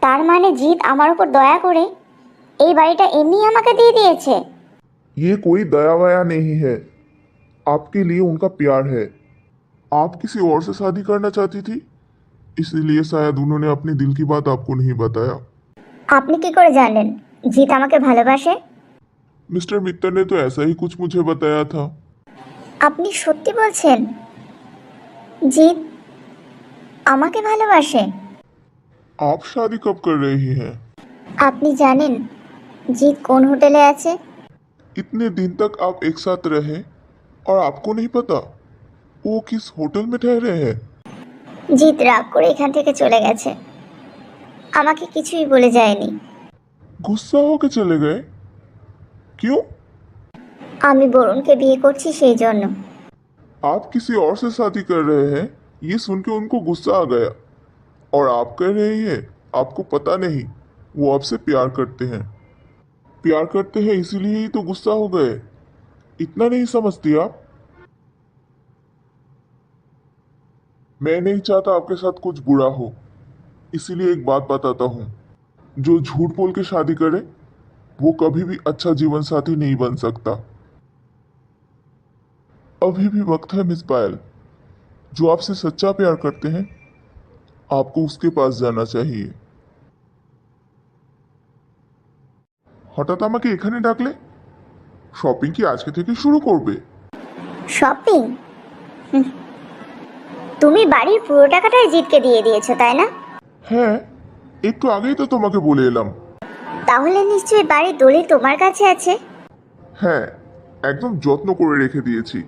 তার মানে জিৎ আমার উপর দয়া করে এই বাড়িটা এমনি আমাকে দিয়ে দিয়েছে। ये कोई दया वया नहीं है, आपके लिए उनका प्यार है। आप किसी और से शादी करना चाहती थी, इसलिए शायद उन्होंने अपने दिल की बात आपको नहीं बताया। আপনি কি করে জানলেন জিৎ আমাকে ভালোবাসে? मिस्टर मित्तल ने तो ऐसा ही कुछ मुझे बताया था। আপনি সত্যি বলছেন জিৎ আমাকে ভালোবাসে? आप शादी कब कर रही हैं? আপনি জানেন জিৎ কোন হোটেলে আছে? इतने दिन तक आप एक साथ रहे और आपको नहीं पता वो किस होटल में ठहरे हैं? জিৎ রাগ করে এখান থেকে চলে গেছে, আমাকে কিছুই বলে যায়নি। गुस्सा होके चले गए? क्यों? আমি বরুণকে বিয়ে করছি সেই জন্য। आप किसी और से शादी कर रहे हैं, ये सुन के उनको गुस्सा आ गया और आप कह रही हैं आपको पता नहीं वो आपसे प्यार करते हैं। प्यार करते हैं इसीलिए ही तो गुस्सा हो गए, इतना नहीं समझती आप? मैं नहीं चाहता आपके साथ कुछ बुरा हो, इसीलिए एक बात बताता हूँ, जो झूठ बोल के शादी करे वो कभी भी अच्छा जीवन साथी नहीं बन सकता। अभी भी वक्त है मिस पायल, जो आपसे सच्चा प्यार करते हैं आपको उसके पास जाना चाहिए। হঠাৎ আমাকে এখানে ডাকলে? শপিং কি আজকে থেকে শুরু করবে? শপিং? তুমি বাড়ির পুরো টাকাটাই জিতকে দিয়ে দিয়েছো তাই না? হ্যাঁ, একটু আগেই তো তোমাকে বলে এলাম। তাহলে নিশ্চয়ই বাড়ির দলিল তোমার কাছে আছে? হ্যাঁ, একদম যত্ন করে রেখে দিয়েছি।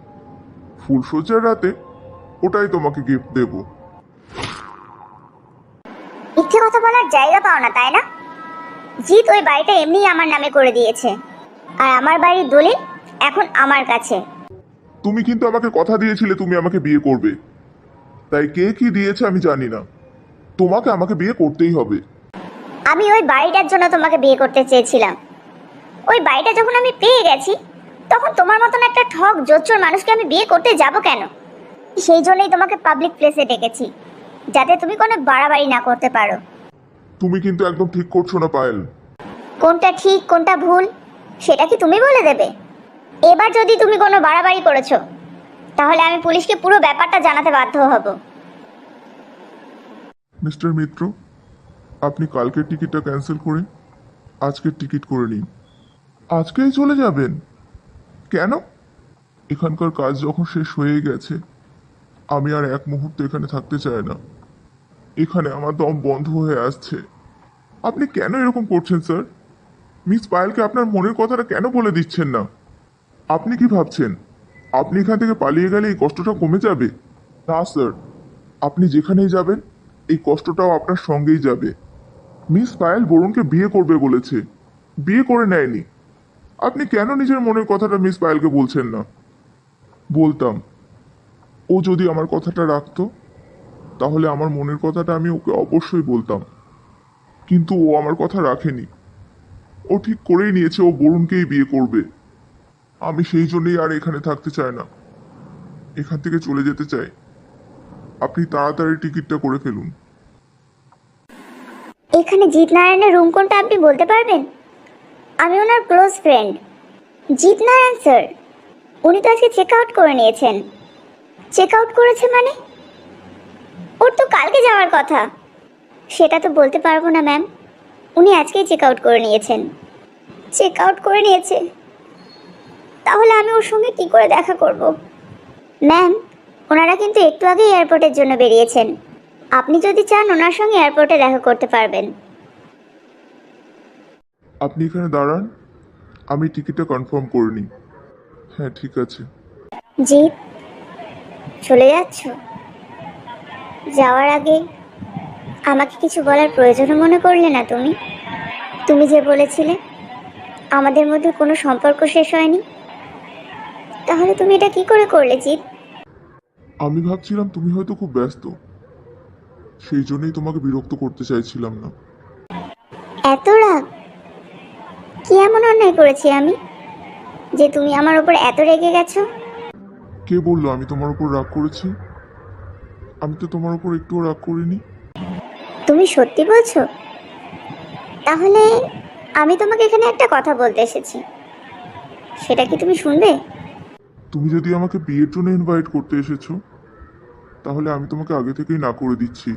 ফুলসজ্জার রাতে ওটাই তোমাকে গিফট দেব। মিথ্যে কথা বলার জায়গা পাও না তাই না? জিৎ ওই বাড়িটা এমনি আমার নামে করে দিয়েছে, আর আমার বাড়ির দলিল এখন আমার কাছে। তুমি কিন্তু আমাকে কথা দিয়েছিলে তুমি আমাকে বিয়ে করবে, তাই কে কি দিয়েছে আমি জানি না, তোমাকে আমাকে বিয়ে করতেই হবে। আমি ওই বাড়িটার জন্য তোমাকে বিয়ে করতে চেয়েছিলাম। ওই বাড়িটা যখন আমি পেয়ে গেছি তখন তোমার মতন একটা ঠক জোচ্চোর মানুষকে আমি বিয়ে করতে যাব কেন? সেই জন্যই তোমাকে পাবলিক প্লেসে ডেকেছি, যাতে তুমি কোনো বাড়াবাড়ি না করতে পারো। তুমি কিন্তু একদম ঠিক করছো না পায়েল। কোনটা ঠিক কোনটা ভুল সেটা কি তুমি বলে দেবে? এবার যদি তুমি কোনো বাড়াবাড়ি করেছো তাহলে আমি পুলিশকে পুরো ব্যাপারটা জানাতে বাধ্য হব। মিস্টার মিত্র, আপনি কালকের টিকিটটা ক্যান্সেল করে আজকের টিকিট করে নিন। আজকেই চলে যাবেন? কেন? এখানকার কাজ যখন শেষ হয়ে গেছে আমি আর এক মুহূর্ত এখানে থাকতে চাই না। এখানে আমার দম বন্ধ হয়ে আসছে। আপনি কেন এরকম করছেন স্যার? মিস পায়েলকে আপনার মনের কথাটা কেন বলে দিচ্ছেন না? আপনি কি ভাবছেন আপনি এখান থেকে পালিয়ে গেলে এই কষ্টটা কমে যাবে? না স্যার, আপনি যেখানেই যাবেন এই কষ্টটাও আপনার সঙ্গেই যাবে। মিস পায়েল বরুণকে বিয়ে করবে বলেছে, বিয়ে করে নেয়নি। আপনি কেন নিজের মনের কথাটা মিস পায়েলকে বলছেন না? বলতাম, ও যদি আমার কথাটা রাখতো তাহলে আমার মনের কথাটা আমি ওকে অবশ্যই বলতাম, কিন্তু ও আমার কথা রাখেনি। ও ঠিক করেই নিয়েছে ও বরুণকেই বিয়ে করবে। আমি সেই জন্যই আর এখানে থাকতে চাই না, এখান থেকে চলে যেতে চাই। আপনি তাড়াতাড়ি টিকিটটা করে ফেলুন। এখানে জিৎ নারায়ণের রুম কোনটা আপনি বলতে পারবেন? আমি ওনার close friend Jeet Narayan sir. উনি তো আজকে চেক আউট করে নিয়েছেন। চেক আউট করেছে মানে? ওর তো কালকে যাওয়ার কথা। সেটা তো বলতে পারবো না ম্যাম, উনি আজকেই চেক আউট করে নিয়েছেন। চেক আউট করে নিয়েছে? তাহলে আমি ওর সঙ্গে কী করে দেখা করব? ম্যাম, ওনারা কিন্তু একটু আগে এয়ারপোর্টের জন্য বেরিয়েছেন। আপনি যদি চান ওনার সঙ্গে এয়ারপোর্টে দেখা করতে পারবেন। আপনি এখানে দাঁড়ান, আমি টিকিটটা কনফার্ম করে নিই। হ্যাঁ ঠিক আছে। জি, চলে যাচ্ছ? যাওয়ার আগে আমাকে কিছু বলার প্রয়োজনও মনে করলে না তুমি? তুমি যে বলেছিলে আমাদের মধ্যে কোনো সম্পর্ক শেষ হয়নি, তাহলে তুমি এটা কি করে করলে জিৎ? আমি ভাবছিলাম তুমি হয়তো খুব ব্যস্ত, সেই জন্যই তোমাকে বিরক্ত করতে চাইছিলাম না। এত রাগ? কি এমন অন্যায় করেছি আমি যে তুমি আমার উপর এত রেগে গেছো? কে বললো আমি তোমার উপর রাগ করেছি? আমি তো তোমার উপর একটুও রাগ করিনি। তুমি সত্যি বলছো? তাহলে আমি তোমাকে এখানে একটা কথা বলতে এসেছি, সেটা কি তুমি শুনবে? তুমি যদি আমাকে বিয়ের জন্য ইনভাইট করতে এসেছো, তাহলে আমি তোমাকে আগে থেকেই না করে দিচ্ছি।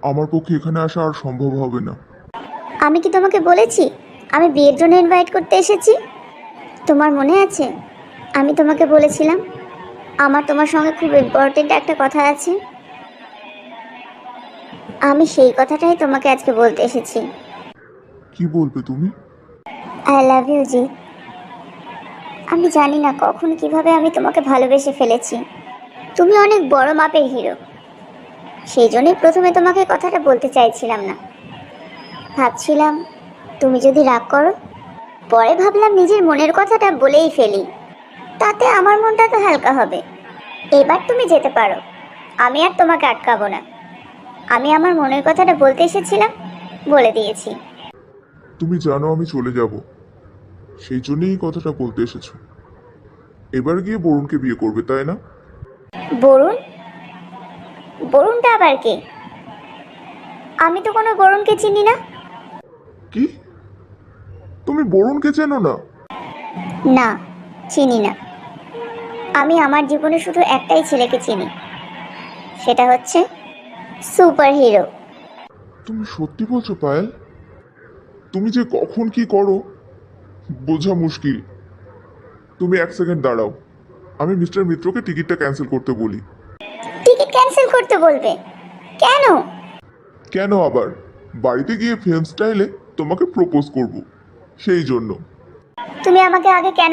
আমার পক্ষে এখানে আসা আর সম্ভব হবে না। আমি কি তোমাকে বলেছি আমি বিয়ের জন্য ইনভাইট করতে এসেছি? তোমার মনে আছে আমি তোমাকে বলেছিলাম আমার তোমার সঙ্গে খুব ইম্পর্টেন্ট একটা কথা আছে? আমি সেই কথাটাই তোমাকে আজকে বলতে এসেছি। কি বলবে তুমি? আই লাভ ইউ জি। আমি জানি না কখন কিভাবে আমি তোমাকে ভালোবেসে ফেলেছি। তুমি অনেক বড় মাপের হিরো, সেই জন্যই প্রথমে তোমাকে কথাটা বলতে চাইছিলাম না। ভাবছিলাম তুমি যদি রাগ করো, পরে ভাবলাম নিজের মনের কথাটা বলেই ফেলি, তাতে আমার মনটা তো হালকা হবে। এবার তুমি যেতে পারো, আমি আর তোমাকে আটকাবো না। আমি আমার মনের কথাটা বলতে এসেছিলাম, বলে দিয়েছি। তুমি জানো আমি চলে যাব, সেই জন্যই এই কথাটা বলতে এসেছো। এবার গিয়ে বরুণকে বিয়ে করবে, তাই না? বরুণ? বরুণটা আবার কে? আমি তো কোনো বরুণকে চিনি না। কি? তুমি বরুণকে চেনো না? না, চিনি না। আমি আমার জীবনে শুধু একটাই ছেলেকে চিনি, সেটা হচ্ছে সুপার হিরো। তুমি সত্যি বলছো পায়েল? তুমি যে কখন কি করো বোঝা মুশকিল। তুমি এক সেকেন্ড দাঁড়াও, আমি মিস্টার মিত্রকে টিকিটটা ক্যান্সেল করতে বলি। টিকিট ক্যান্সেল করতে বলবে? কেন? কেন আবার? বাড়িতে গিয়ে ফিল্ম স্টাইলে তোমাকে প্রপোজ করব, সেই জন্য। তুমি আমাকে আগে কেন